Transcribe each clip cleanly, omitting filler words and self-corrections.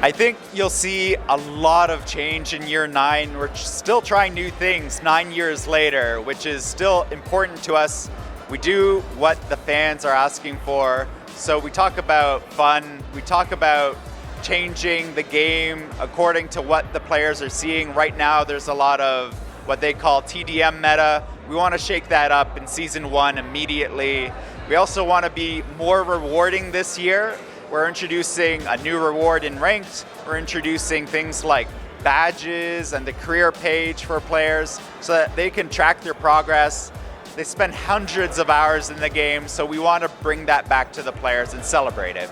I think you'll see a lot of change in year 9. We're still trying new things 9 years later, which is still important to us. We do what the fans are asking for. So we talk about fun, we talk about changing the game according to what the players are seeing. Right now there's a lot of what they call TDM meta. We want to shake that up in Season 1 immediately. We also want to be more rewarding this year. We're introducing a new reward in Ranked. We're introducing things like badges and the career page for players so that they can track their progress. They spend hundreds of hours in the game, so we want to bring that back to the players and celebrate it.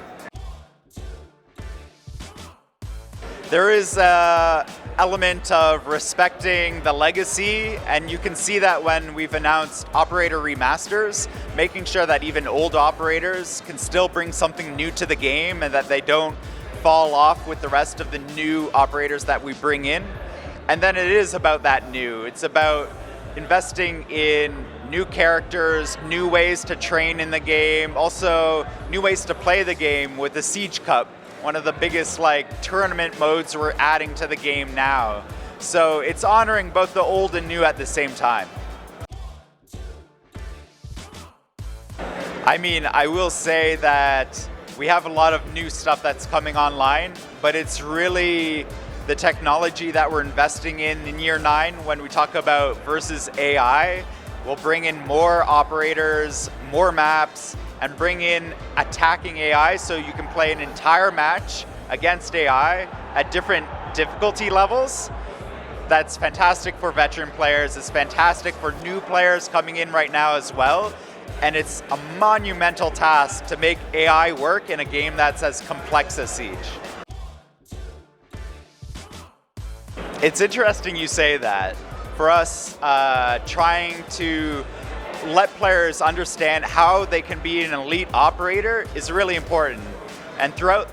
There is an element of respecting the legacy, and you can see that when we've announced operator remasters, making sure that even old operators can still bring something new to the game and that they don't fall off with the rest of the new operators that we bring in. And then it is about that new. It's about investing in new characters, new ways to train in the game, also new ways to play the game with the Siege Cup, one of the biggest tournament modes we're adding to the game now. So it's honoring both the old and new at the same time. I mean, I will say that we have a lot of new stuff that's coming online, but it's really the technology that we're investing in year 9 when we talk about versus AI. We'll bring in more operators, more maps, and bring in attacking AI so you can play an entire match against AI at different difficulty levels. That's fantastic for veteran players. It's fantastic for new players coming in right now as well. And it's a monumental task to make AI work in a game that's as complex as Siege. It's interesting you say that. For us, trying to let players understand how they can be an elite operator is really important. And throughout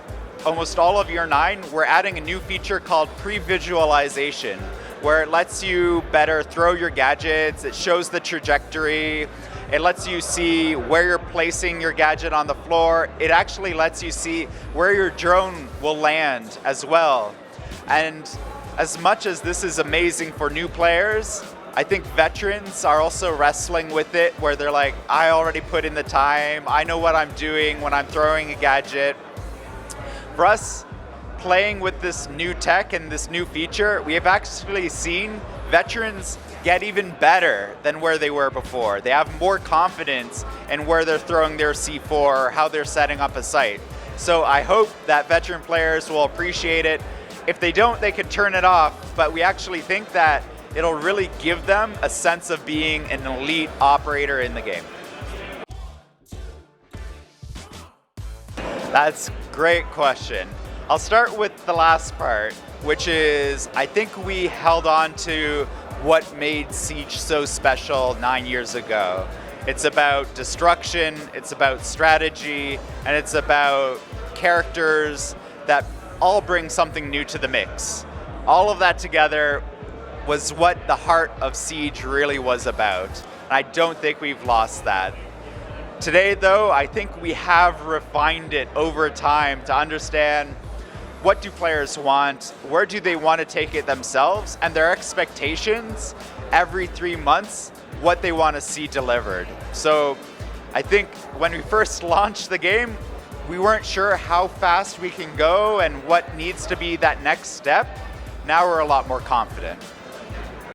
almost all of year 9, we're adding a new feature called pre-visualization, where it lets you better throw your gadgets, it shows the trajectory, it lets you see where you're placing your gadget on the floor, it actually lets you see where your drone will land as well. And as much as this is amazing for new players, I think veterans are also wrestling with it, where they're like, I already put in the time, I know what I'm doing when I'm throwing a gadget. For us, playing with this new tech and this new feature, we have actually seen veterans get even better than where they were before. They have more confidence in where they're throwing their C4 or how they're setting up a site. So I hope that veteran players will appreciate it. If they don't, they can turn it off, but we actually think that it'll really give them a sense of being an elite operator in the game. That's a great question. I'll start with the last part, which is I think we held on to what made Siege so special 9 years ago. It's about destruction, it's about strategy, and it's about characters that all bring something new to the mix. All of that together was what the heart of Siege really was about. And I don't think we've lost that. Today though, I think we have refined it over time to understand what do players want, where do they want to take it themselves, and their expectations every 3 months, what they want to see delivered. So I think when we first launched the game, we weren't sure how fast we can go and what needs to be that next step. Now we're a lot more confident.